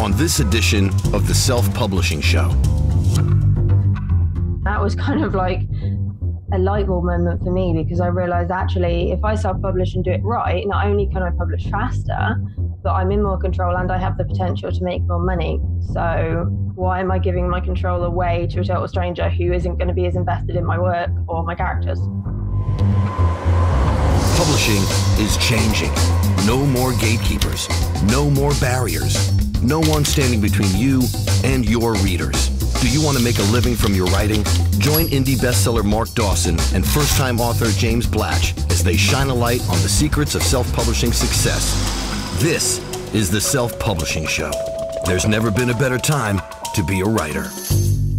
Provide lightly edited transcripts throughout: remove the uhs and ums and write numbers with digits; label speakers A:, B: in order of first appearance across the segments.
A: on this edition of the Self-Publishing Show.
B: That was kind of like a light bulb moment for me, because I realized actually if I self-publish and do it right, not only can I publish faster, but I'm in more control and I have the potential to make more money. So why am I giving my control away to a total stranger who isn't going to be as invested in my work or my characters?
A: Publishing is changing. No more gatekeepers, no more barriers, no one standing between you and your readers. Do you want to make a living from your writing? Join indie bestseller Mark Dawson and first-time author James Blatch as they shine a light on the secrets of self-publishing success. This is the Self-Publishing Show. There's never been a better time to be a writer.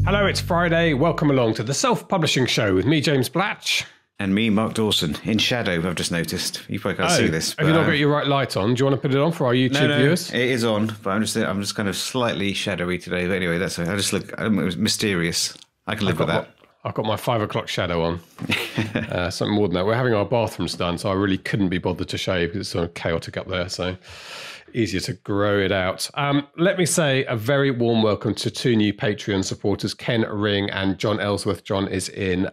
C: Hello, it's Friday. Welcome along to the Self-Publishing Show with me, James Blatch.
D: And me, Mark Dawson, in shadow, I've just noticed. You probably can't see this.
C: Have you not got your right light on? Do you want to put it on for our YouTube viewers?
D: It is on, but I'm just kind of slightly shadowy today. But anyway, that's it. I just look, it was mysterious. I can live with that.
C: I've got my 5 o'clock shadow on. Something more than that. We're having our bathrooms done, so I really couldn't be bothered to shave because it's sort of chaotic up there. So easier to grow it out. Let me say a very warm welcome to 2 new Patreon supporters, Ken Ring and John Ellsworth. John is in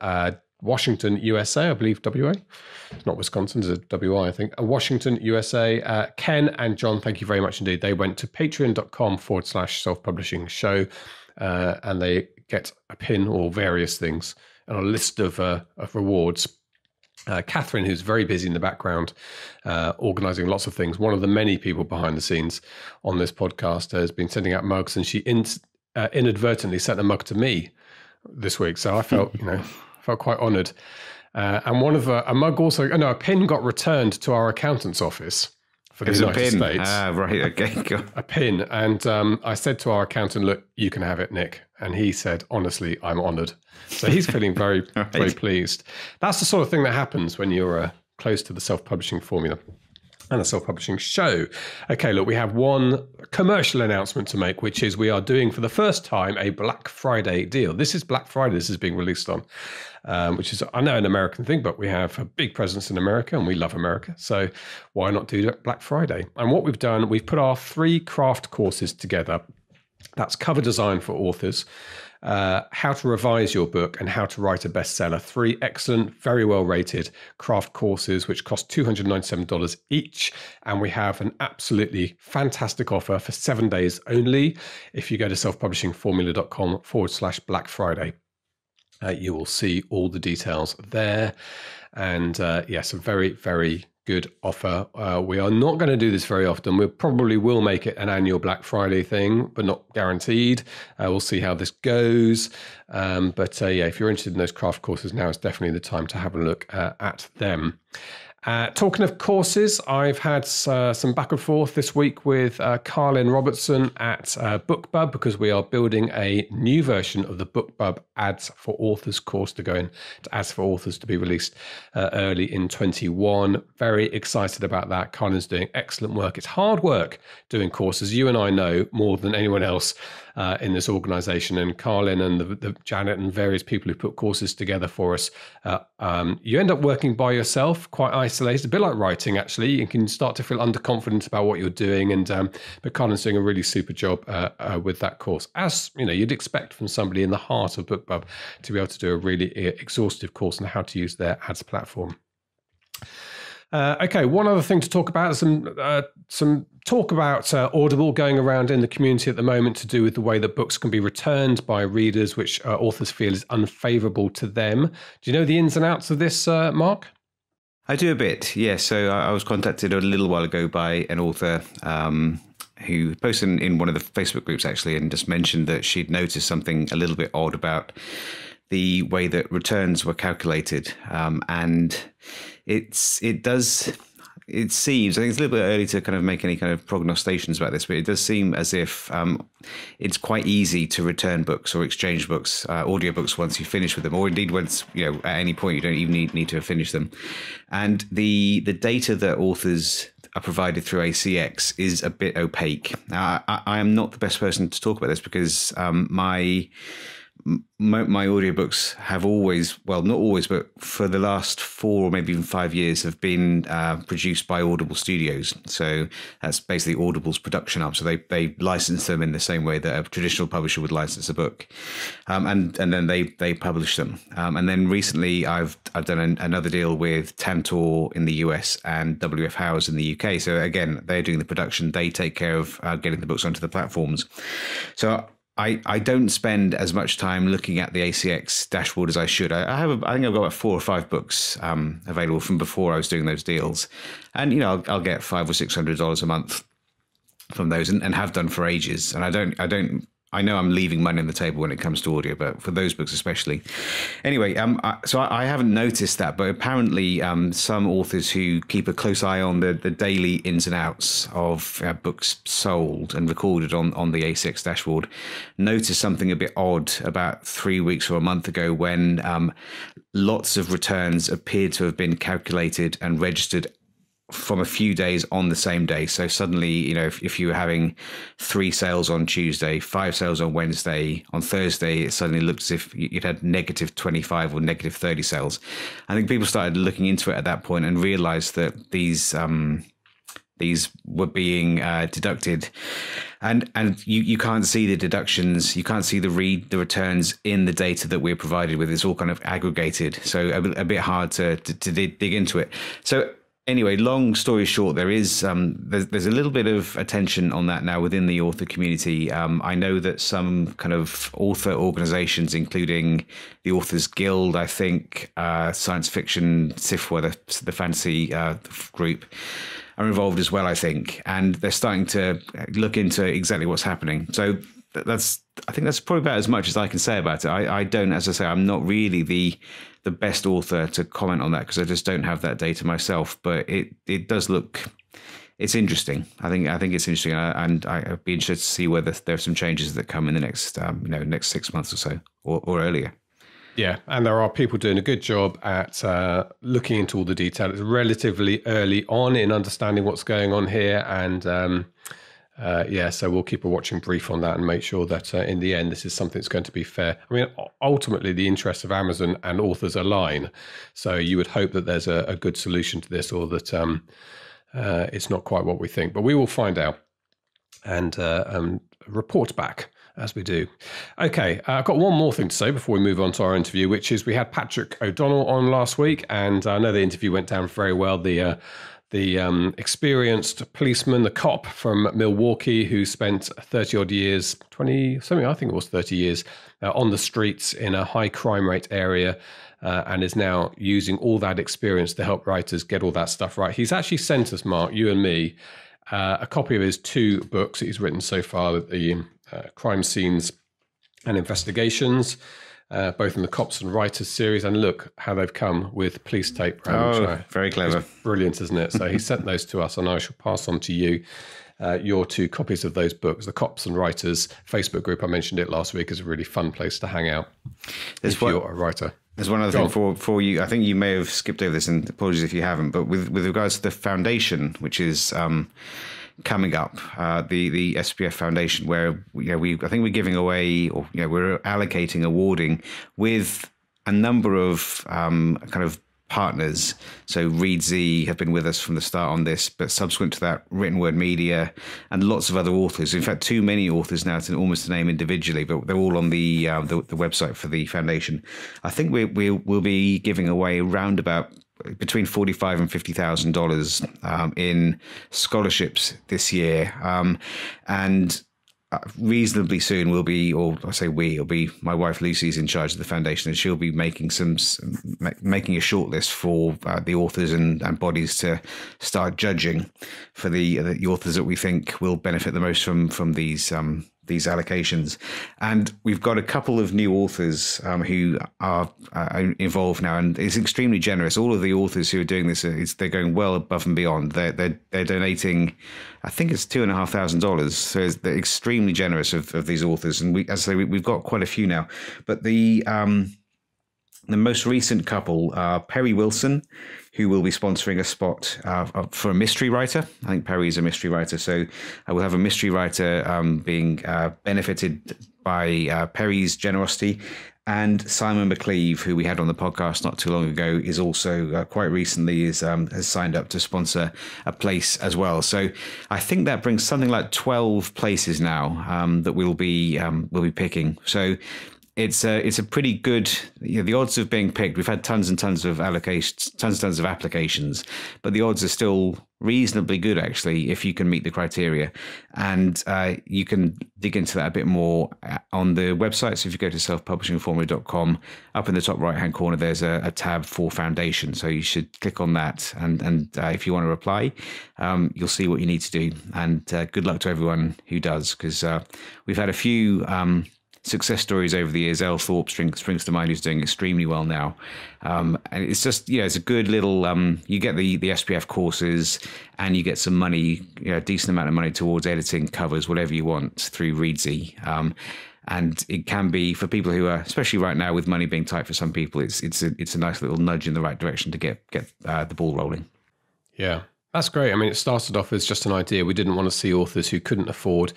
C: Washington, USA, I believe, WA. It's not Wisconsin, it's a WI, I think. Washington, USA. Ken and John, thank you very much indeed. They went to patreon.com/self-publishing show and they get a pin or various things and a list of rewards. Catherine, who's very busy in the background, organising lots of things. One of the many people behind the scenes on this podcast has been sending out mugs, and she inadvertently sent a mug to me this week. So I felt, felt quite honoured. And one of a mug also, a pin got returned to our accountant's office for the United States.
D: Ah, right, okay, go.
C: A pin. And I said to our accountant, look, you can have it, Nick. And he said, honestly, I'm honoured. So he's feeling very, right. Very pleased. That's the sort of thing that happens when you're close to the self-publishing formula and a self-publishing show. Okay, look, we have one commercial announcement to make, which is we are doing for the first time a Black Friday deal. This is Black Friday this is being released on, which is, I know, an American thing, but we have a big presence in America and we love America. So why not do Black Friday? And what we've done, we've put our 3 craft courses together. That's cover design for authors, how to revise your book, and how to write a bestseller. 3 excellent, very well rated craft courses, which cost $297 each. And we have an absolutely fantastic offer for 7 days only. If you go to selfpublishingformula.com/Black Friday, you will see all the details there. And yes, a very, very good offer. We are not going to do this very often. We probably will make it an annual Black Friday thing, but not guaranteed. We'll see how this goes. But if you're interested in those craft courses, now is definitely the time to have a look at them. Talking of courses, I've had some back and forth this week with Carlin Robertson at BookBub, because we are building a new version of the BookBub Ads for Authors course to go in to Ads for Authors to be released early in 21. Very excited about that. Carlin's doing excellent work. It's hard work doing courses. You and I know more than anyone else in this organisation, and Carlin and the Janet and various people who put courses together for us. You end up working by yourself, quite isolated, a bit like writing actually. You can start to feel underconfident about what you're doing, and but Carlin's doing a really super job with that course, as you'd expect from somebody in the heart of BookBub to be able to do a really exhaustive course on how to use their ads platform. Okay, one other thing to talk about, some talk about Audible going around in the community at the moment to do with the way that books can be returned by readers, which authors feel is unfavourable to them. Do you know the ins and outs of this, Mark?
D: I do a bit, yes. So I was contacted a little while ago by an author who posted in one of the Facebook groups, actually, and just mentioned that she'd noticed something a little bit odd about the way that returns were calculated. And it seems, I think it's a little bit early to kind of make any kind of prognostications about this, but it does seem as if it's quite easy to return books or exchange books, audiobooks, once you finish with them, or indeed once, at any point you don't even need to finish them. And the data that authors are provided through ACX is a bit opaque. Now, I am not the best person to talk about this because my audiobooks have always, well, not always, but for the last 4 or maybe even 5 years have been produced by Audible Studios. So that's basically Audible's production arm. So they license them in the same way that a traditional publisher would license a book, and then they publish them. And then recently I've done another deal with Tantor in the US and WF Howes in the UK. So again, they're doing the production. They take care of getting the books onto the platforms. So I don't spend as much time looking at the ACX dashboard as I should. I think I've got about 4 or 5 books available from before I was doing those deals, and I'll get $500 or $600 a month from those, and have done for ages. And I know I'm leaving money on the table when it comes to audio, but for those books especially. Anyway, so I haven't noticed that, but apparently some authors who keep a close eye on the daily ins and outs of books sold and recorded on the ACX dashboard noticed something a bit odd about 3 weeks or a month ago, when lots of returns appeared to have been calculated and registered from a few days on the same day. So suddenly, if you were having 3 sales on Tuesday, 5 sales on Wednesday, on Thursday, it suddenly looked as if you'd had negative 25 or negative 30 sales. I think people started looking into it at that point and realized that these were being deducted, and you can't see the deductions, you can't see the returns in the data that we're provided with. It's all kind of aggregated, so a bit hard to dig into it. So anyway, long story short, there's a little bit of attention on that now within the author community. I know that some kind of author organizations, including the Authors Guild, I think, Science Fiction, SIFWA, the fantasy group, are involved as well, I think. And they're starting to look into exactly what's happening. So I think that's probably about as much as I can say about it. I don't, as I say, I'm not really the best author to comment on that, because I just don't have that data myself. But it does look, it's interesting. I think it's interesting, and I'd be interested to see whether there are some changes that come in the next next 6 months or so, or earlier.
C: Yeah, and there are people doing a good job at looking into all the detail. It's relatively early on in understanding what's going on here, and so we'll keep a watching brief on that and make sure that in the end this is something that's going to be fair. I mean, ultimately the interests of Amazon and authors align, so you would hope that there's a good solution to this, or that it's not quite what we think. But we will find out and report back as we do. Okay, I've got one more thing to say before we move on to our interview, which is we had Patrick O'Donnell on last week, and I know the interview went down very well. The experienced policeman, the cop from Milwaukee, who spent 30 odd years, 20 something, I think it was 30 years, on the streets in a high crime rate area, and is now using all that experience to help writers get all that stuff right. He's actually sent us, Mark, you and me, a copy of his 2 books that he's written so far, the crime scenes and investigations, both in the Cops and Writers series, and look how they've come with police tape.
D: Very clever.
C: It's brilliant, isn't it? So he sent those to us, and I shall pass on to you your 2 copies of those books. The Cops and Writers Facebook group, I mentioned it last week, is a really fun place to hang out if you're a writer.
D: There's one other thing for you. I think you may have skipped over this, and apologies if you haven't, but with regards to the foundation, which is coming up, the SPF Foundation, where I think we're giving away, or we're allocating, awarding with a number of kind of partners. So Read Z have been with us from the start on this, but subsequent to that, Written Word Media and lots of other authors. In fact, too many authors now to almost name individually, but they're all on the website for the foundation. I think we'll be giving away around about between $45,000 and $50,000 in scholarships this year, and reasonably soon we'll be, or I say it'll be my wife Lucy's in charge of the foundation, and she'll be making a short list for the authors and bodies to start judging for the authors that we think will benefit the most from these allocations. And we've got a couple of new authors who are involved now, and it's extremely generous. All of the authors who are doing this, they're going well above and beyond. They're donating, I think it's $2,500. So they're extremely generous of these authors. And as I say, we've got quite a few now. But the The most recent couple are Perry Wilson, who will be sponsoring a spot for a mystery writer. I think Perry is a mystery writer, so I will have a mystery writer being benefited by Perry's generosity. And Simon McCleave, who we had on the podcast not too long ago, is also quite recently has signed up to sponsor a place as well. So I think that brings something like 12 places now that we'll be picking. So it's a pretty good, the odds of being picked. We've had tons and tons of applications, but the odds are still reasonably good, actually, if you can meet the criteria. And you can dig into that a bit more on the website. So if you go to selfpublishingformula.com, up in the top right-hand corner, there's a tab for foundation. So you should click on that. And if you want to reply, you'll see what you need to do. And good luck to everyone who does, because we've had a few success stories over the years. Elle Thorpe springs to mind, who's doing extremely well now. And it's just, it's a good little, you get the SPF courses and you get some money, a decent amount of money towards editing covers, whatever you want, through Readsy. And it can be, for people who are, especially right now with money being tight for some people, it's a nice little nudge in the right direction to get the ball rolling.
C: Yeah. That's great. I mean, it started off as just an idea. We didn't want to see authors who couldn't afford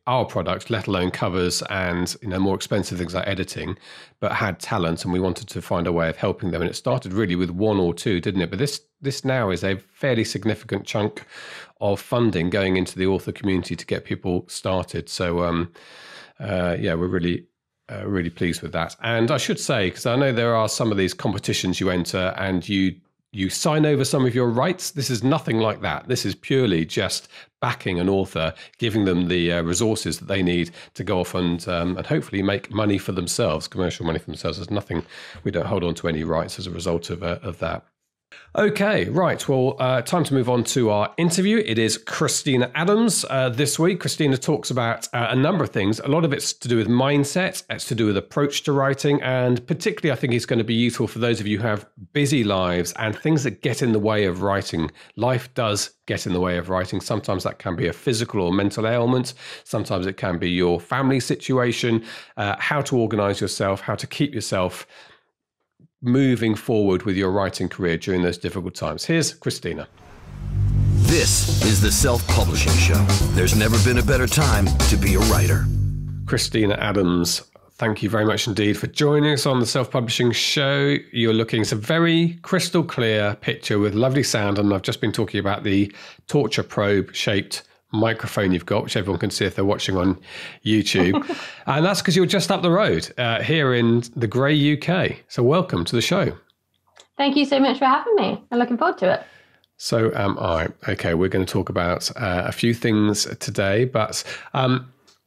C: our product, let alone covers and more expensive things like editing, but had talent, and we wanted to find a way of helping them. And it started really with one or two, didn't it? But this now is a fairly significant chunk of funding going into the author community to get people started. So, we're really pleased with that. And I should say, because I know there are some of these competitions you enter and you sign over some of your rights. This is nothing like that. This is purely just backing an author, giving them the resources that they need to go off and hopefully make money for themselves, commercial money for themselves. There's nothing, we don't hold on to any rights as a result of that. Okay, right. Well, time to move on to our interview. It is Kristina Adams this week. Kristina talks about a number of things. A lot of it's to do with mindset. It's to do with approach to writing. And particularly, I think it's going to be useful for those of you who have busy lives and things that get in the way of writing. Life does get in the way of writing. Sometimes that can be a physical or mental ailment. Sometimes it can be your family situation, how to organize yourself, how to keep yourself moving forward with your writing career during those difficult times. Here's Kristina.
A: This is the Self-Publishing Show. There's never been a better time to be a writer.
C: Kristina Adams, thank you very much indeed for joining us on the Self-Publishing Show. You're looking at a very crystal clear picture with lovely sound, and I've just been talking about the torture probe shaped microphone you've got, which everyone can see if they're watching on YouTube. And that's because you're just up the road here in the grey UK. So welcome to the show.
B: Thank you so much for having me. I'm looking forward to it.
C: So am I. Okay, we're going to talk about a few things today, but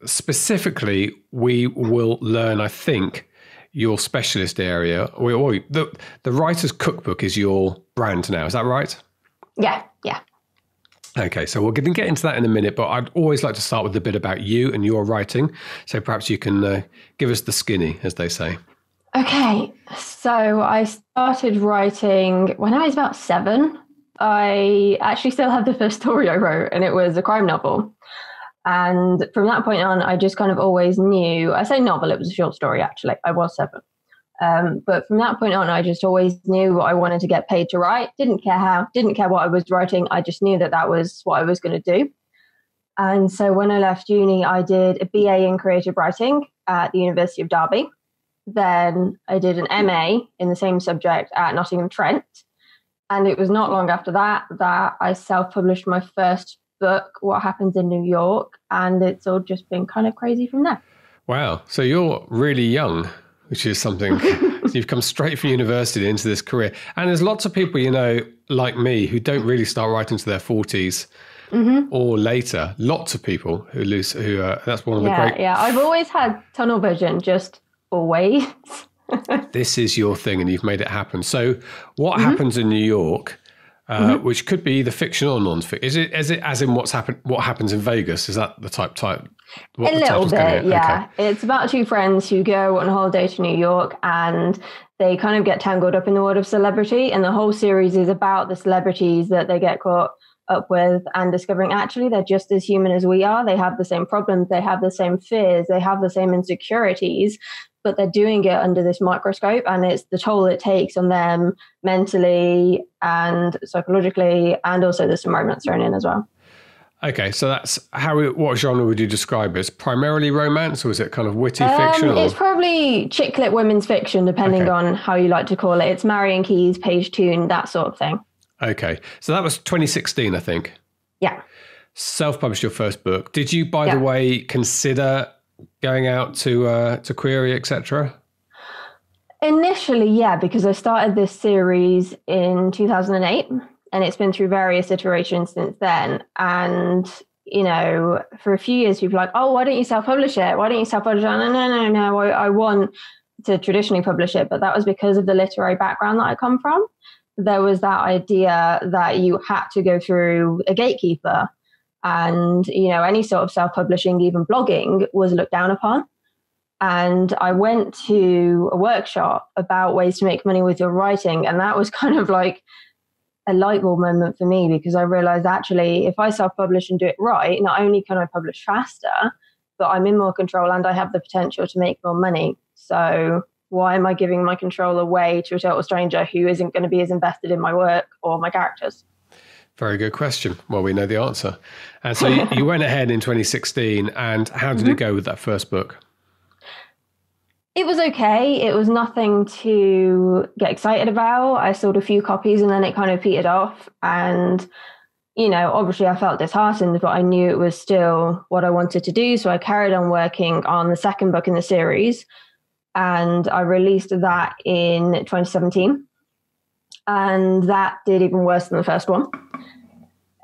C: specifically we will learn, I think, your specialist area. The Writer's Cookbook is your brand now, is that right?
B: Yeah.
C: Okay, so we're going to get into that in a minute, but I'd always like to start with a bit about you and your writing. So perhaps you can give us the skinny, as they say.
B: Okay, so I started writing when I was about 7. I actually still have the first story I wrote, and it was a crime novel. And from that point on, I just kind of always knew, I say novel, it was a short story, actually. I was 7. But from that point on, I just always knew what I wanted to get paid to write. Didn't care how, didn't care what I was writing. I just knew that was what I was going to do. And so when I left uni, I did a BA in creative writing at the University of Derby. Then I did an MA in the same subject at Nottingham Trent. And it was not long after that I self-published my first book, What Happens in New York. And it's all just been kind of crazy from there.
C: Wow. So you're really young, which is something. You've come straight from university into this career. And there's lots of people, like me, who don't really start writing to their 40s or later. Lots of people who that's one of the great.
B: Yeah, I've always had tunnel vision, just always.
C: This is your thing and you've made it happen. So What Happens in New York, which could be the fiction or non-fiction. Is it as in what happens in Vegas? Is that the type?
B: A little bit, yeah. Okay. It's about 2 friends who go on holiday to New York and they kind of get tangled up in the world of celebrity. And the whole series is about the celebrities that they get caught up with and discovering actually they're just as human as we are. They have the same problems. They have the same fears. They have the same insecurities. but they're doing it under this microscope, and it's the toll it takes on them mentally and psychologically, and also there's some romance thrown in as well.
C: Okay, so that's what genre would you describe as? Primarily romance, or is it kind of witty fiction?
B: It's probably chick lit women's fiction, depending on how you like to call it. It's Marion Keyes, Paige Toon, that sort of thing.
C: Okay, so that was 2016, I think.
B: Yeah.
C: Self-published your first book. Did you, by the way, consider going out to query, etc.?
B: Initially, yeah, because I started this series in 2008. And it's been through various iterations since then. And, you know, for a few years, people are like, oh, why don't you self-publish it? Why don't you self-publish it? No, I want to traditionally publish it. But that was because of the literary background that I come from. There was that idea that you had to go through a gatekeeper. And, you know, any sort of self-publishing, even blogging, was looked down upon. And I went to a workshop about ways to make money with your writing. And that was kind of like a light bulb moment for me, because I realized actually if I self-publish and do it right, not only can I publish faster, but I'm in more control and I have the potential to make more money. So why am I giving my control away to a total stranger who isn't going to be as invested in my work or my characters?
C: Very good question. Well, we know the answer. And so you went ahead in 2016, and how did it go with that first book?
B: It was okay. It was nothing to get excited about. I sold a few copies and then it kind of petered off. And, you know, obviously I felt disheartened, but I knew it was still what I wanted to do. So I carried on working on the second book in the series, and I released that in 2017. And that did even worse than the first one.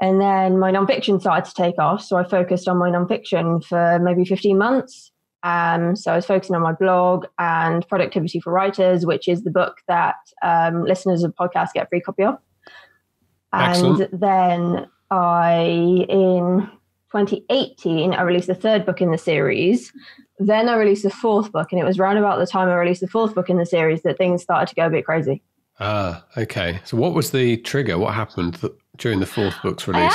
B: And then my nonfiction started to take off. So I focused on my nonfiction for maybe 15 months. So I was focusing on my blog and Productivity for Writers, which is the book that listeners of podcasts get a free copy of.
C: Excellent.
B: And then in 2018, I released the third book in the series. Then I released the fourth book, and it was around about the time I released the fourth book in the series that things started to go a bit crazy.
C: Ah, okay. So what was the trigger? What happened during the fourth book's release?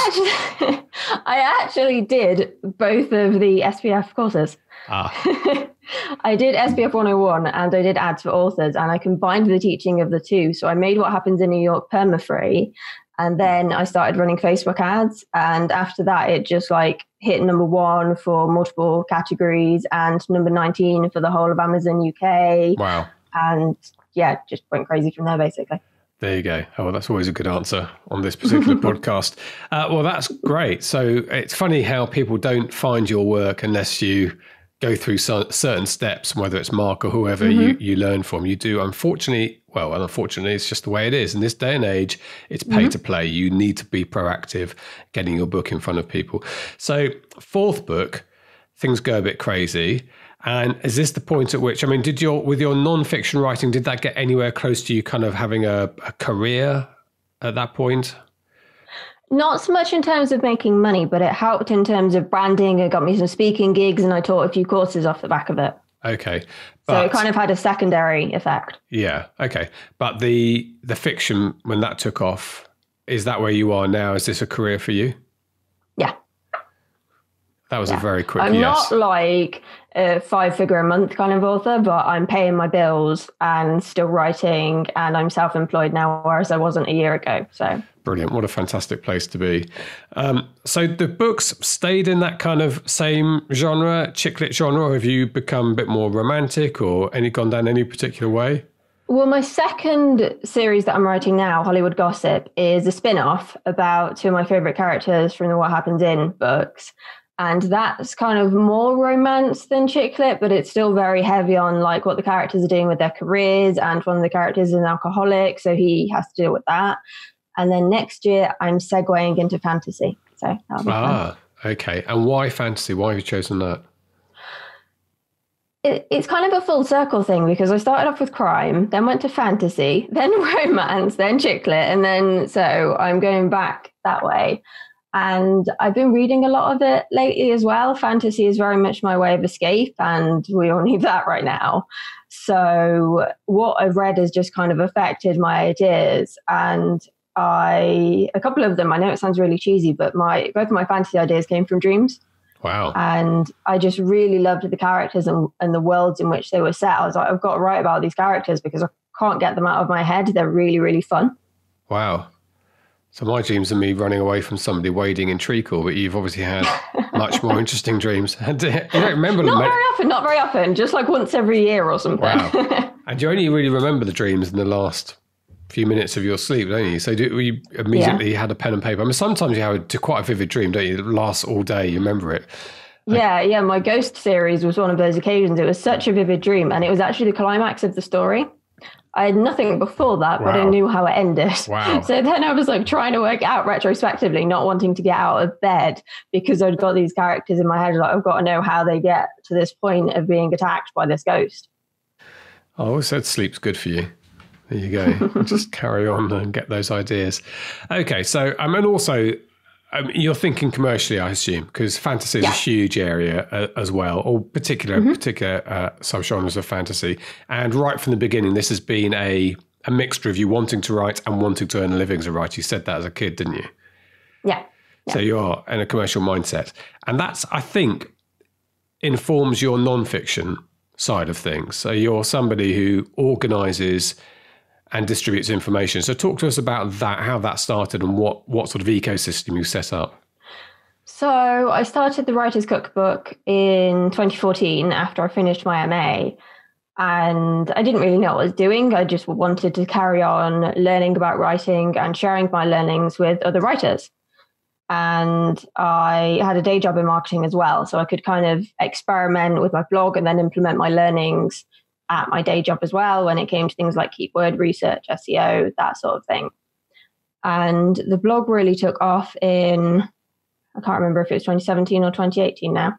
B: I actually did both of the SPF courses. I did SPF 101 and I did ads for authors, and I combined the teaching of the two. So I made What Happens in New York perma-free, and then I started running Facebook ads. And after that, it just like hit number 1 for multiple categories and number 19 for the whole of Amazon UK.
C: Wow.
B: And yeah, just went crazy from there, basically.
C: There you go. Oh, well, that's always a good answer on this particular podcast. Well, that's great. So it's funny how people don't find your work unless you go through certain steps, whether it's Mark or whoever you learn from. You do, unfortunately, it's just the way it is. In this day and age, it's pay to play. You need to be proactive, getting your book in front of people. So fourth book, things go a bit crazy. And is this the point at which, I mean, with your non-fiction writing, did that get anywhere close to you kind of having a career at that point?
B: Not so much in terms of making money, but it helped in terms of branding. It got me some speaking gigs and I taught a few courses off the back of it.
C: Okay.
B: So it kind of had a secondary effect.
C: Yeah. Okay. But the fiction, when that took off, is that where you are now? Is this a career for you?
B: Yeah.
C: That was a very quick
B: I'm
C: yes.
B: not like a 5-figure a month kind of author, but I'm paying my bills and still writing, and I'm self-employed now, whereas I wasn't a year ago. So
C: brilliant. What a fantastic place to be. So the books stayed in that kind of same genre, chick lit genre, or have you become a bit more romantic or gone down any particular way?
B: Well, my second series that I'm writing now, Hollywood Gossip, is a spin-off about two of my favorite characters from the What Happens In books. And that's kind of more romance than chick lit, but it's still very heavy on like what the characters are doing with their careers. And one of the characters is an alcoholic, so he has to deal with that. And then next year, I'm segueing into fantasy. So that'll be fun.
C: Okay. And why fantasy? Why have you chosen that?
B: It's kind of a full circle thing, because I started off with crime, then went to fantasy, then romance, then chick lit. And then so I'm going back that way. And I've been reading a lot of it lately as well. Fantasy is very much my way of escape, and we all need that right now. So what I've read has just kind of affected my ideas. And a couple of them, I know it sounds really cheesy, but both of my fantasy ideas came from dreams.
C: Wow.
B: And I just really loved the characters and the worlds in which they were set. I was like, I've got to write about these characters because I can't get them out of my head. They're really, really fun.
C: Wow. So my dreams are me running away from somebody wading in treacle, but you've obviously had much more interesting dreams. You don't remember them?
B: Not very often, just like once every year or something.
C: Wow. And you only really remember the dreams in the last few minutes of your sleep, don't you? So you immediately had a pen and paper? I mean, sometimes you have quite a vivid dream, don't you? It lasts all day, you remember it.
B: Yeah. My Ghost series was one of those occasions. It was such a vivid dream, and it was actually the climax of the story. I had nothing before that, but I knew how it ended.
C: Wow.
B: So then I was like trying to work out retrospectively, not wanting to get out of bed because I'd got these characters in my head. Like, I've got to know how they get to this point of being attacked by this ghost.
C: I always said sleep's good for you. There you go. Just carry on and get those ideas. Okay. So, and also, you're thinking commercially, I assume, because fantasy is a huge area as well, or particular subgenres of fantasy. And right from the beginning, this has been a mixture of you wanting to write and wanting to earn a living as a writer. You said that as a kid, didn't you?
B: Yeah.
C: So you are in a commercial mindset. And that's, I think, informs your nonfiction side of things. So you're somebody who organises and distributes information. So talk to us about that, how that started and what sort of ecosystem you set up.
B: So I started the Writer's Cookbook in 2014 after I finished my MA. And I didn't really know what I was doing. I just wanted to carry on learning about writing and sharing my learnings with other writers. And I had a day job in marketing as well. So I could kind of experiment with my blog and then implement my learnings at my day job as well when it came to things like keyword research, SEO, that sort of thing. And the blog really took off in, I can't remember if it was 2017 or 2018 now.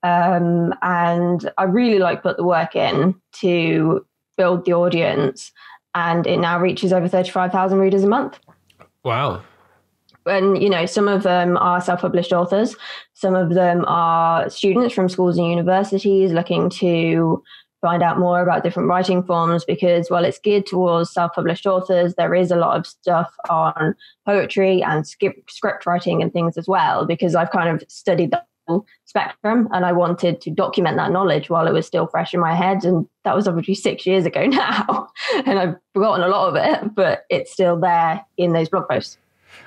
B: And I really put the work in to build the audience, and it now reaches over 35,000 readers a month.
C: Wow.
B: And, some of them are self-published authors. Some of them are students from schools and universities looking to find out more about different writing forms because, while it's geared towards self-published authors, there is a lot of stuff on poetry and script writing and things as well, because I've kind of studied the whole spectrum and I wanted to document that knowledge while it was still fresh in my head. And that was obviously 6 years ago now. And I've forgotten a lot of it, but it's still there in those blog posts.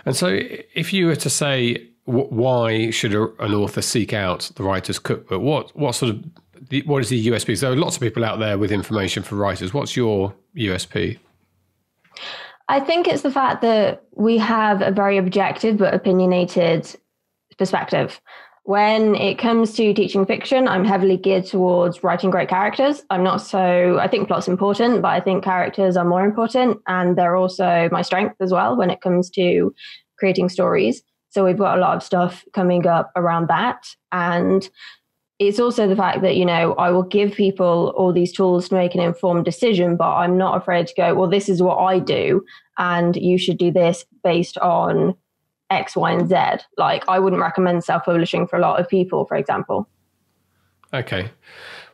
C: And so if you were to say, why should an author seek out the Writer's Cookbook? What is the USP? So there are lots of people out there with information for writers. What's your USP?
B: I think it's the fact that we have a very objective but opinionated perspective. When it comes to teaching fiction, I'm heavily geared towards writing great characters. I think plot's important, but I think characters are more important. And they're also my strength as well when it comes to creating stories. So we've got a lot of stuff coming up around that. And it's also the fact that, I will give people all these tools to make an informed decision, but I'm not afraid to go, well, this is what I do, and you should do this based on X, Y, and Z. I wouldn't recommend self-publishing for a lot of people, for example.
C: Okay.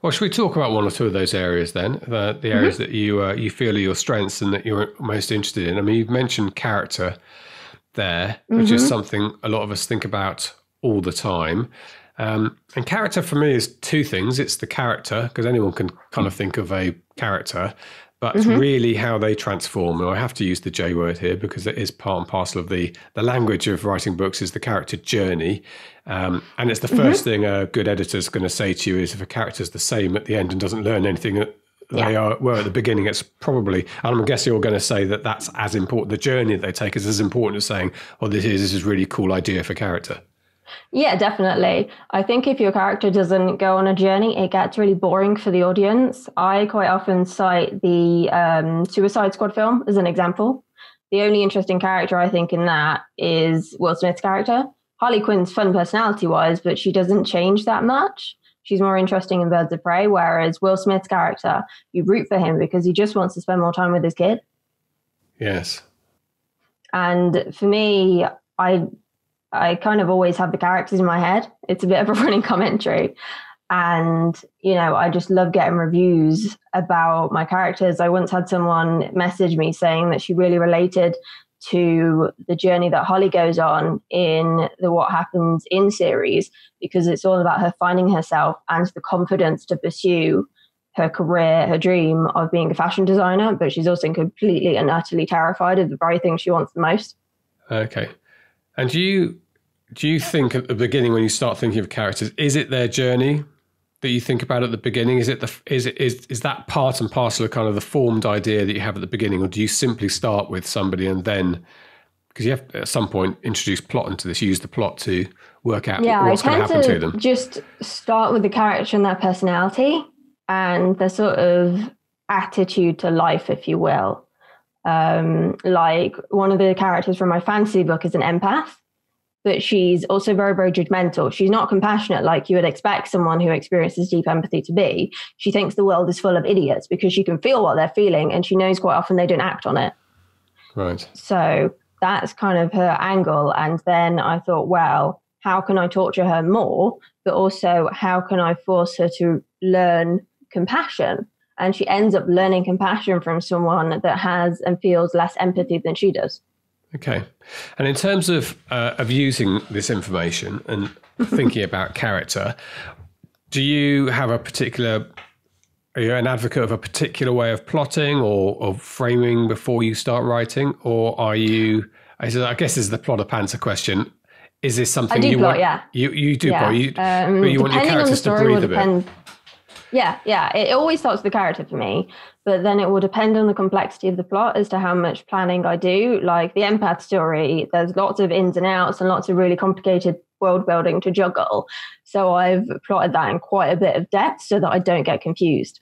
C: Well, should we talk about one or two of those areas then? The areas that you feel are your strengths and that you're most interested in. I mean, you've mentioned character there, which is something a lot of us think about all the time. And character for me is two things. It's the character, because anyone can kind of think of a character, but it's really how they transform. And I have to use the J word here because it is part and parcel of the language of writing books is the character journey. And it's the first thing a good editor is going to say to you is if a character's the same at the end and doesn't learn anything they were at the beginning, it's probably, and I'm guessing you're going to say that that's as important. The journey that they take is as important as saying, oh, this is a really cool idea for character.
B: Yeah, definitely. I think if your character doesn't go on a journey, it gets really boring for the audience. I quite often cite the Suicide Squad film as an example. The only interesting character I think in that is Will Smith's character. Harley Quinn's fun personality-wise, but she doesn't change that much. She's more interesting in Birds of Prey, whereas Will Smith's character, you root for him because he just wants to spend more time with his kid. Yes. And for me, I kind of always have the characters in my head. It's a bit of a running commentary. And, I just love getting reviews about my characters. I once had someone message me saying that she really related to the journey that Holly goes on in the What Happens In series, because it's all about her finding herself and the confidence to pursue her career, her dream of being a fashion designer, but she's also completely and utterly terrified of the very thing she wants the most. Okay.
C: And do you think at the beginning, when you start thinking of characters, is it their journey that you think about at the beginning? Is that part and parcel of kind of the formed idea that you have at the beginning, or do you simply start with somebody and then, because you have at some point introduce plot into this, use the plot to work out what's going to happen to them?
B: Just start with the character and their personality and their sort of attitude to life, if you will. Like one of the characters from my fantasy book is an empath, but she's also very, very judgmental. She's not compassionate like you would expect someone who experiences deep empathy to be. She thinks the world is full of idiots because she can feel what they're feeling, and she knows quite often they don't act on it.
C: Right.
B: So that's kind of her angle. And then I thought, well, how can I torture her more? But also, how can I force her to learn compassion? And she ends up learning compassion from someone that has and feels less empathy than she does.
C: Okay. And in terms of using this information and thinking about character, do you have are you an advocate of a particular way of plotting or of framing before you start writing? Or are you, I guess this is the plot of pantser question. Is this something you
B: plot,
C: want?
B: Yeah.
C: You do plot. But you want your characters to breathe a bit.
B: Yeah. It always starts with the character for me, but then it will depend on the complexity of the plot as to how much planning I do. Like the empath story, there's lots of ins and outs and lots of really complicated world building to juggle. So I've plotted that in quite a bit of depth so that I don't get confused.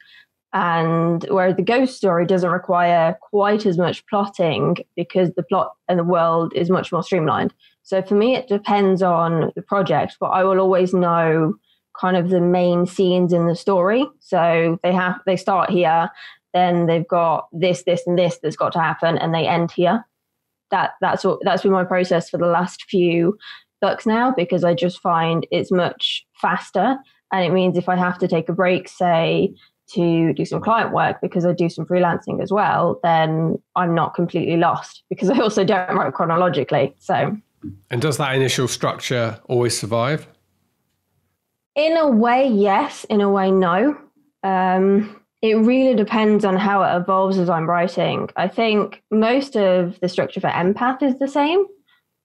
B: And whereas the ghost story doesn't require quite as much plotting because the plot and the world is much more streamlined. So for me, it depends on the project, but I will always know kind of the main scenes in the story. So they start here, then they've got this, and this that's got to happen, and they end here. That's been my process for the last few books now, because I just find it's much faster. And it means if I have to take a break, say, to do some client work, because I do some freelancing as well, then I'm not completely lost, because I also don't write chronologically. So.
C: And does that initial structure always survive?
B: In a way, yes. In a way, no. It really depends on how it evolves as I'm writing. I think most of the structure for empath is the same,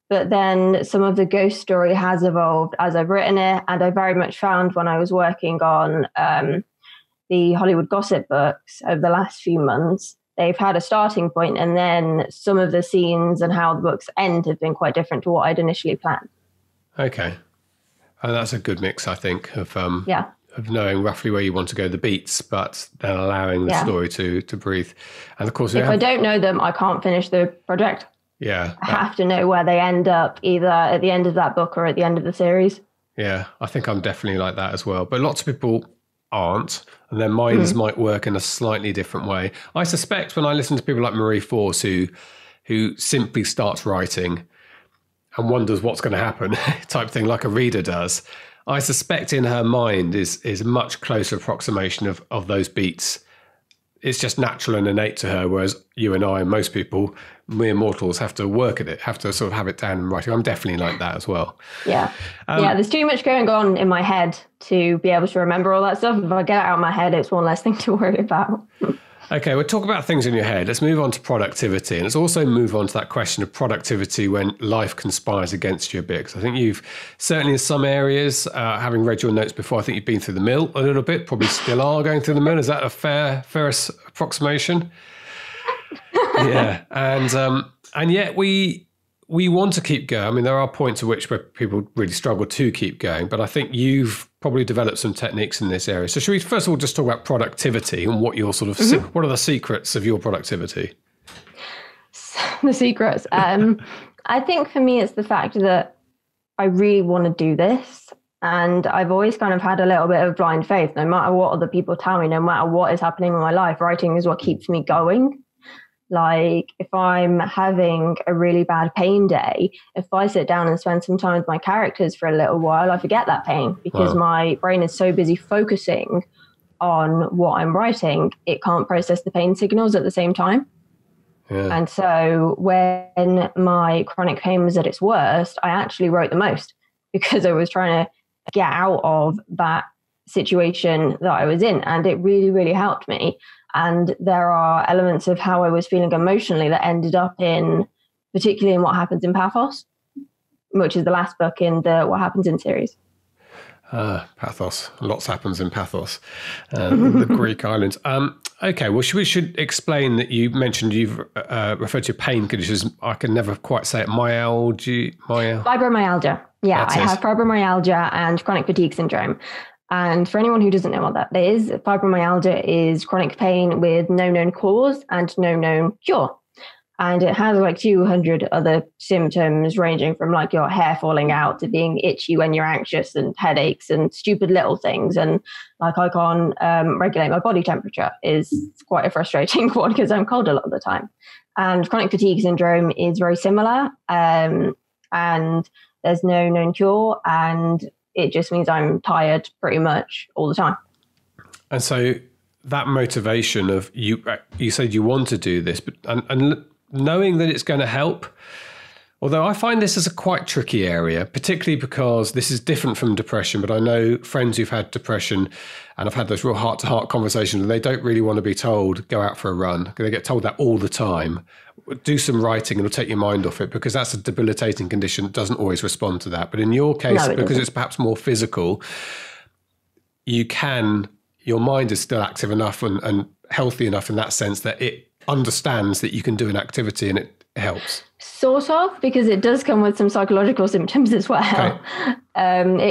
B: but then some of the ghost story has evolved as I've written it. And I very much found when I was working on the Hollywood gossip books over the last few months, they've had a starting point, and then some of the scenes and how the books end have been quite different to what I'd initially planned.
C: Okay. And that's a good mix, I think, of knowing roughly where you want to go, the beats, but then allowing the story to breathe. And of course,
B: if I don't know them, I can't finish the project.
C: Yeah.
B: I have to know where they end up, either at the end of that book or at the end of the series.
C: Yeah, I think I'm definitely like that as well. But lots of people aren't, and their minds might work in a slightly different way. I suspect when I listen to people like Marie Force, who simply starts writing and wonders what's going to happen type thing, like a reader does, I suspect in her mind is a much closer approximation of those beats. It's just natural and innate to her, whereas you and I and most people, mere mortals, have to work at it, have to sort of have it down in writing. I'm definitely like that as well.
B: Yeah. There's too much going on in my head to be able to remember all that stuff. If I get it out of my head, it's one less thing to worry about.
C: Okay, we'll talk about things in your head. Let's move on to productivity. And let's also move on to that question of productivity when life conspires against you a bit. Because I think you've, certainly in some areas, having read your notes before, I think you've been through the mill a little bit, probably still are going through the mill. Is that a fair approximation? Yeah. And yet we want to keep going. I mean, there are points at which where people really struggle to keep going, but I think you've probably developed some techniques in this area. So should we first of all just talk about productivity and what your sort of, what are the secrets of your productivity?
B: The secrets. I think for me, it's the fact that I really want to do this. And I've always kind of had a little bit of blind faith. No matter what other people tell me, no matter what is happening in my life, writing is what keeps me going. Like if I'm having a really bad pain day, if I sit down and spend some time with my characters for a little while, I forget that pain because my brain is so busy focusing on what I'm writing, it can't process the pain signals at the same time. And so when my chronic pain was at its worst, I actually wrote the most because I was trying to get out of that situation that I was in. And it really, really helped me. And there are elements of how I was feeling emotionally that ended up in, particularly in What Happens in Paphos, which is the last book in the What Happens in series.
C: Paphos. Lots happens in Paphos, the Greek islands. Okay, well, we should explain that you mentioned you've referred to pain conditions. I can never quite say it.
B: Fibromyalgia. Yeah, I have fibromyalgia and chronic fatigue syndrome. And for anyone who doesn't know what that is, fibromyalgia is chronic pain with no known cause and no known cure. And it has like 200 other symptoms ranging from like your hair falling out to being itchy when you're anxious and headaches and stupid little things. And like I can't regulate my body temperature is quite a frustrating one because I'm cold a lot of the time. And chronic fatigue syndrome is very similar. And there's no known cure. And it just means I'm tired pretty much all the time.
C: And so that motivation of you said you want to do this, but and knowing that it's going to help, although I find this is a quite tricky area, particularly because this is different from depression, but I know friends who've had depression and I've had those real heart-to-heart conversations and they don't really want to be told, go out for a run. They get told that all the time. Do some writing and it'll take your mind off it because that's a debilitating condition that doesn't always respond to that. But in your case, because it's perhaps more physical, your mind is still active enough and healthy enough in that sense that it understands that you can do an activity and it helps.
B: Sort of, because it does come with some psychological symptoms as well. Okay.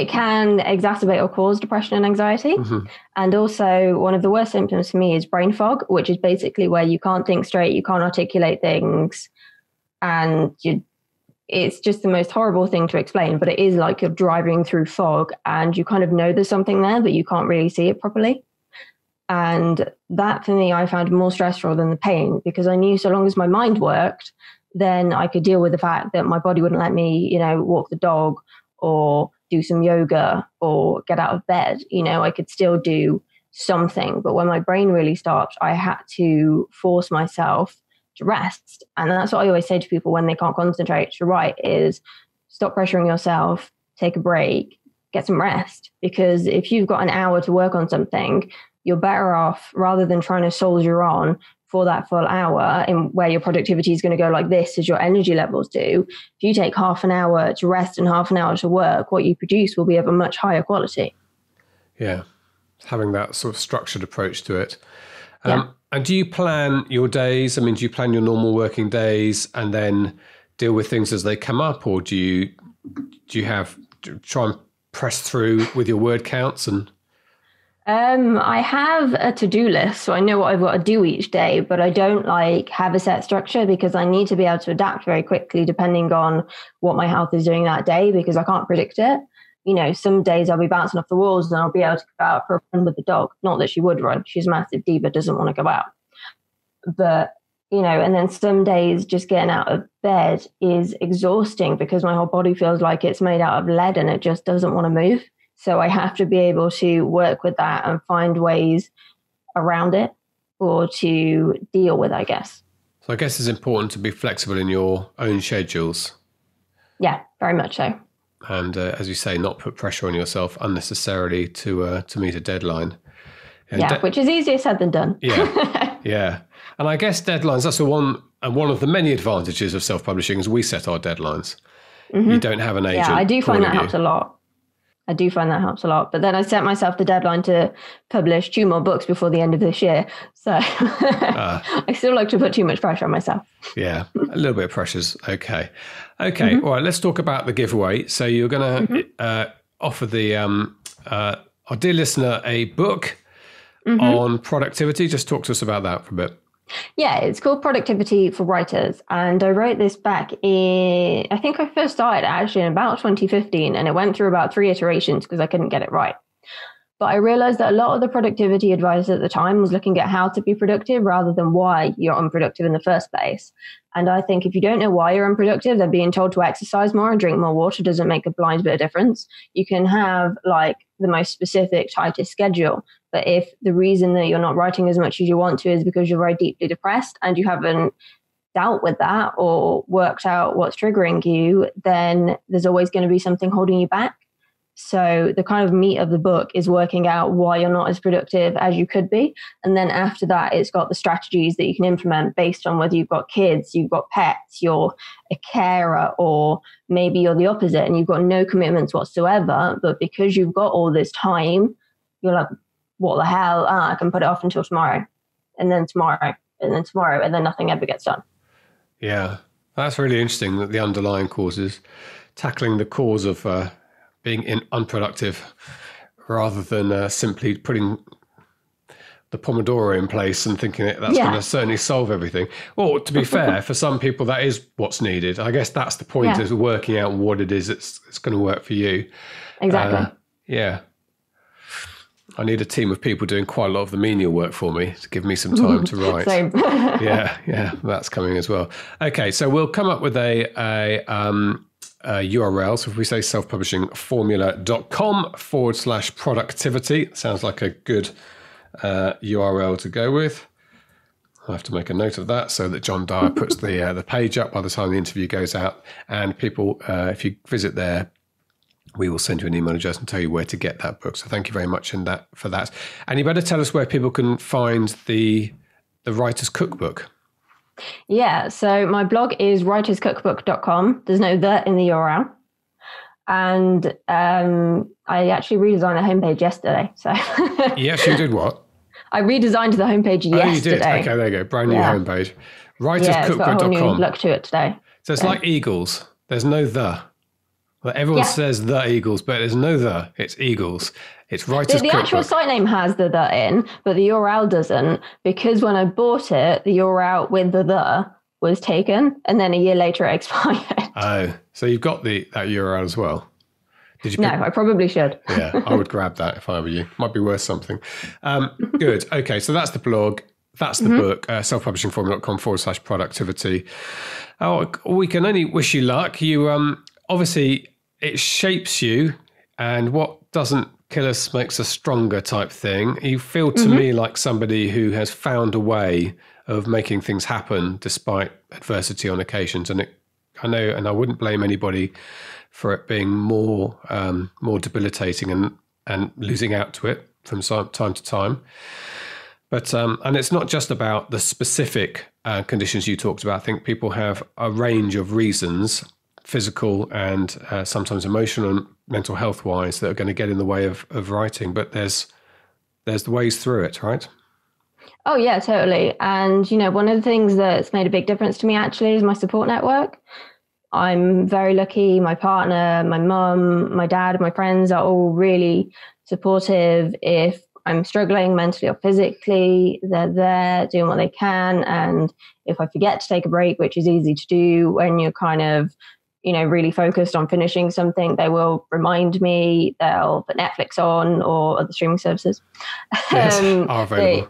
B: It can exacerbate or cause depression and anxiety. And also one of the worst symptoms for me is brain fog, which is basically where you can't think straight, you can't articulate things, and it's just the most horrible thing to explain, but it is like you're driving through fog and you kind of know there's something there, but you can't really see it properly. And that for me, I found more stressful than the pain because I knew so long as my mind worked, then I could deal with the fact that my body wouldn't let me, walk the dog or do some yoga or get out of bed. I could still do something. But when my brain really stopped, I had to force myself to rest. And that's what I always say to people when they can't concentrate to write is stop pressuring yourself, take a break, get some rest. Because if you've got an hour to work on something, you're better off rather than trying to soldier on for that full hour in where your productivity is going to go like this as your energy levels do. If you take half an hour to rest and half an hour to work, what you produce will be of a much higher quality.
C: Yeah, having that sort of structured approach to it. And do you plan your days? I mean, do you plan your normal working days and then deal with things as they come up? Or do you try and press through with your word counts and...
B: I have a to-do list, so I know what I've got to do each day, but I don't have a set structure because I need to be able to adapt very quickly depending on what my health is doing that day because I can't predict it. Some days I'll be bouncing off the walls and I'll be able to go out for a run with the dog. Not that she would run. She's a massive diva, doesn't want to go out. But, and then some days just getting out of bed is exhausting because my whole body feels like it's made out of lead and it just doesn't want to move. So I have to be able to work with that and find ways around it or to deal with, I guess.
C: So I guess it's important to be flexible in your own schedules.
B: Yeah, very much so.
C: And as you say, not put pressure on yourself unnecessarily to meet a deadline.
B: Which is easier said than done.
C: Yeah. And I guess deadlines, that's one of the many advantages of self-publishing is we set our deadlines. You don't have an agent.
B: Yeah, I do find that helps a lot. But then I set myself the deadline to publish 2 more books before the end of this year. So I still like to put too much pressure on myself.
C: Yeah, a little bit of pressure's okay. All right, let's talk about the giveaway. So you're going to offer our dear listener a book on productivity. Just talk to us about that for a bit.
B: Yeah, it's called Productivity for Writers. And I wrote this back I think I first started actually in about 2015, and it went through about 3 iterations because I couldn't get it right. But I realized that a lot of the productivity advice at the time was looking at how to be productive rather than why you're unproductive in the first place. And I think if you don't know why you're unproductive, then being told to exercise more and drink more water doesn't make a blind bit of difference. You can have the most specific, tightest schedule. But if the reason that you're not writing as much as you want to is because you're very deeply depressed and you haven't dealt with that or worked out what's triggering you, then there's always going to be something holding you back. So the kind of meat of the book is working out why you're not as productive as you could be. And then after that, it's got the strategies that you can implement based on whether you've got kids, you've got pets, you're a carer, or maybe you're the opposite and you've got no commitments whatsoever. But because you've got all this time, you're like, what the hell? I can put it off until tomorrow, and then tomorrow, and then tomorrow, and then nothing ever gets done.
C: Yeah, that's really interesting, that the underlying causes, tackling the cause of being unproductive rather than simply putting the Pomodoro in place and thinking that's going to certainly solve everything. Well, to be fair, for some people, that is what's needed. I guess that's the point, is working out what it is it's going to work for you.
B: Exactly.
C: Yeah. I need a team of people doing quite a lot of the menial work for me to give me some time to write.
B: Same.
C: yeah, that's coming as well. Okay, so we'll come up with a URL. So if we say selfpublishingformula.com/productivity, sounds like a good URL to go with. I'll have to make a note of that so that John Dyer puts the page up by the time the interview goes out. And people, if you visit there, we will send you an email address and tell you where to get that book. So thank you very much for that. And you better tell us where people can find the Writer's Cookbook.
B: Yeah, so my blog is writerscookbook.com. There's no "the" in the URL. And I actually redesigned the homepage yesterday. So
C: Yes, you did what?
B: I redesigned the homepage yesterday.
C: Oh, you did? Okay, there you go. Brand new homepage. Writerscookbook.com.
B: It's got a whole new look to it today.
C: So it's like Eagles. There's no "the." Well, everyone says "the Eagles," but there's no "the." It's Eagles. It's Writer's Cookbook.
B: The actual site name has the "the" in, but the URL doesn't, because when I bought it, the URL with the was taken, and then a year later it expired.
C: Oh, so you've got that URL as well. Did you?
B: No, I probably should.
C: Yeah, I would grab that if I were you. Might be worth something. Good. Okay, so that's the blog. That's the book, selfpublishingformula.com/productivity. Oh, we can only wish you luck. You obviously, it shapes you, and what doesn't kill us makes us stronger type thing. You feel to me like somebody who has found a way of making things happen despite adversity on occasions. And I know, and I wouldn't blame anybody for it being more debilitating and losing out to it from time to time. But and it's not just about the specific conditions you talked about. I think people have a range of reasons, physical and sometimes emotional and mental health wise, that are going to get in the way of writing. But there's the ways through it, right?
B: Oh yeah, totally. And one of the things that's made a big difference to me actually is my support network. I'm very lucky. My partner, my mum, my dad, my friends are all really supportive. If I'm struggling mentally or physically, they're there doing what they can. And if I forget to take a break, which is easy to do when you're kind of, really focused on finishing something, they will remind me. They'll put Netflix on or other streaming services.
C: Yes, are available.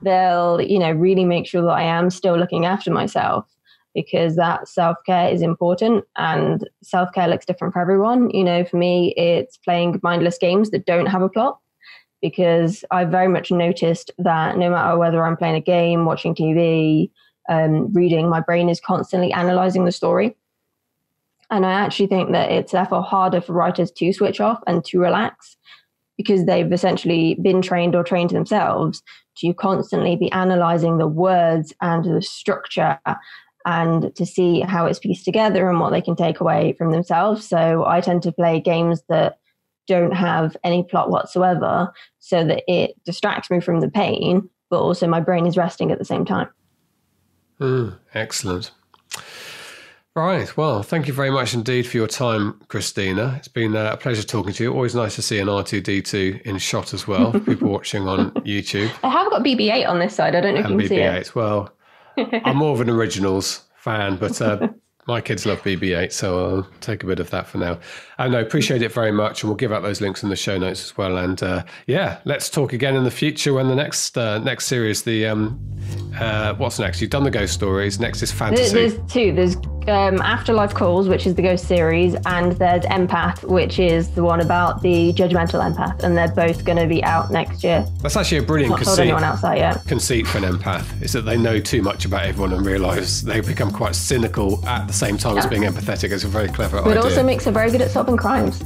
B: They'll, really make sure that I am still looking after myself, because that self-care is important, and self-care looks different for everyone. For me, it's playing mindless games that don't have a plot, because I've very much noticed that no matter whether I'm playing a game, watching TV, reading, my brain is constantly analyzing the story. And I actually think that it's therefore harder for writers to switch off and to relax, because they've essentially been trained or trained themselves to constantly be analyzing the words and the structure and to see how it's pieced together and what they can take away from themselves. So I tend to play games that don't have any plot whatsoever, so that it distracts me from the pain, but also my brain is resting at the same time.
C: Excellent. Right. Well, thank you very much indeed for your time, Kristina. It's been a pleasure talking to you. Always nice to see an R2-D2 in shot as well, for people watching on YouTube.
B: I have got BB-8 on this side. I don't know if you can see it.
C: Well, I'm more of an Originals fan, but my kids love BB-8, so I'll take a bit of that for now. I appreciate it very much, and we'll give out those links in the show notes as well. And let's talk again in the future when the next series, the What's next? You've done the ghost stories. Next is fantasy.
B: There's two. There's Afterlife Calls, which is the ghost series, and there's Empath, which is the one about the judgmental empath, and they're both going to be out next year.
C: That's actually a brilliant
B: Not told anyone else that yet.
C: conceit for an empath, is that they know too much about everyone and realise they become quite cynical at the same time as being empathetic. It's a very clever idea.
B: But it also makes them very good at solving crimes.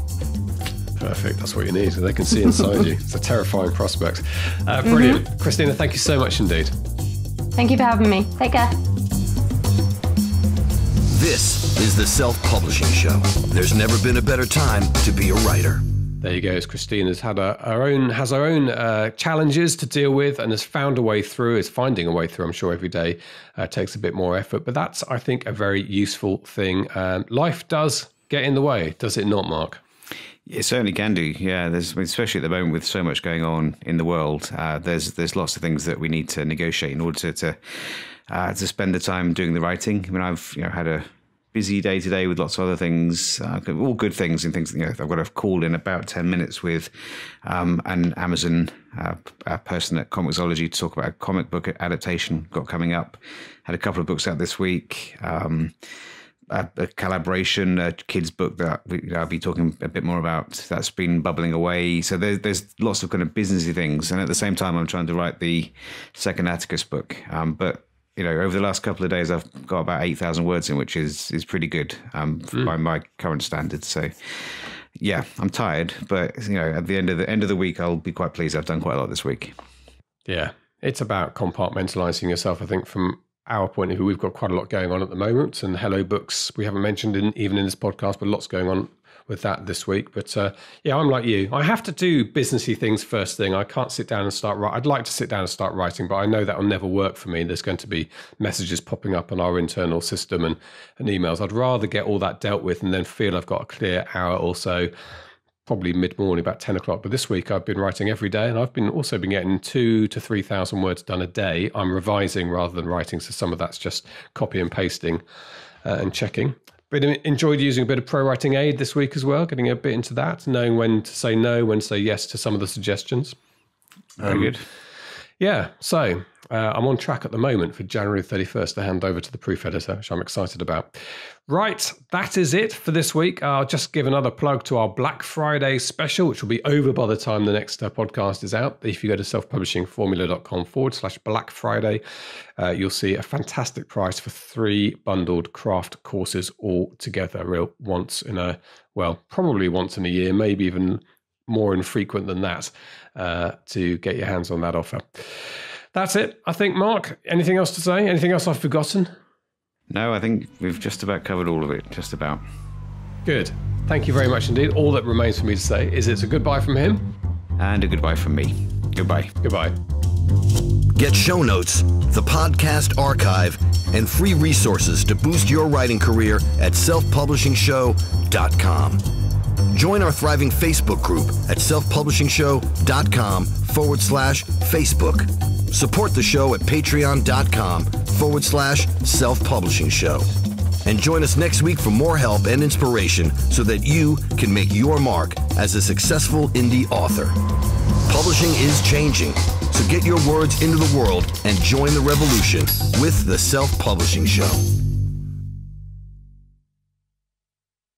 C: Perfect. That's what you need. So they can see inside you. It's a terrifying prospect. Brilliant. Kristina, thank you so much indeed.
B: Thank you for having me. Take care.
A: This is the Self-Publishing Show. There's never been a better time to be a writer.
C: There you go. Kristina's had her own challenges to deal with and has found a way through, is finding a way through. I'm sure every day takes a bit more effort, but that's, I think, a very useful thing. Life does get in the way, does it not, Mark?
D: It certainly can do. Yeah, especially at the moment with so much going on in the world. There's lots of things that we need to negotiate in order to spend the time doing the writing. I mean, I've had a busy day today with lots of other things, all good things and things. I've got a call in about 10 minutes with an Amazon person at Comixology to talk about a comic book adaptation got coming up. Had a couple of books out this week. A collaboration, a kid's book that I'll be talking a bit more about. That's been bubbling away. So there's lots of kind of businessy things, and at the same time, I'm trying to write the second Atticus book. But over the last couple of days, I've got about 8,000 words in, which is pretty good by my current standards. So yeah, I'm tired, but at the end of the week, I'll be quite pleased. I've done quite a lot this week.
C: Yeah, it's about compartmentalizing yourself. I think from our point of view, we've got quite a lot going on at the moment, and Hello Books we haven't mentioned even in this podcast, but lots going on with that this week. But yeah, I'm like you. I have to do businessy things first thing. I can't sit down and start writing. I'd like to sit down and start writing, but I know that will never work for me. There's going to be messages popping up on our internal system and emails. I'd rather get all that dealt with and then feel I've got a clear hour or so, probably mid-morning, about 10 o'clock. But this week I've been writing every day, and I've also been getting 2,000 to 3,000 words done a day. I'm revising rather than writing, so some of that's just copy and pasting and checking. But enjoyed using a bit of Pro Writing Aid this week as well, getting a bit into that, knowing when to say no, when to say yes to some of the suggestions.
D: Very good.
C: Yeah, so I'm on track at the moment for January 31st to hand over to the proof editor, which I'm excited about. Right, that is it for this week. I'll just give another plug to our Black Friday special, which will be over by the time the next podcast is out. If you go to selfpublishingformula.com/Black Friday, you'll see a fantastic price for 3 bundled craft courses all together, probably once in a year, maybe even more infrequent than that, to get your hands on that offer. That's it, I think. Mark, anything else to say? Anything else I've forgotten?
D: No, I think we've just about covered all of it, just about.
C: Good. Thank you very much indeed. All that remains for me to say is it's a goodbye from him.
D: And a goodbye from me. Goodbye.
C: Goodbye.
A: Get show notes, the podcast archive, and free resources to boost your writing career at selfpublishingshow.com. Join our thriving Facebook group at selfpublishingshow.com/Facebook. Support the show at patreon.com/selfpublishingshow. And join us next week for more help and inspiration so that you can make your mark as a successful indie author. Publishing is changing, so get your words into the world and join the revolution with the Self-Publishing Show.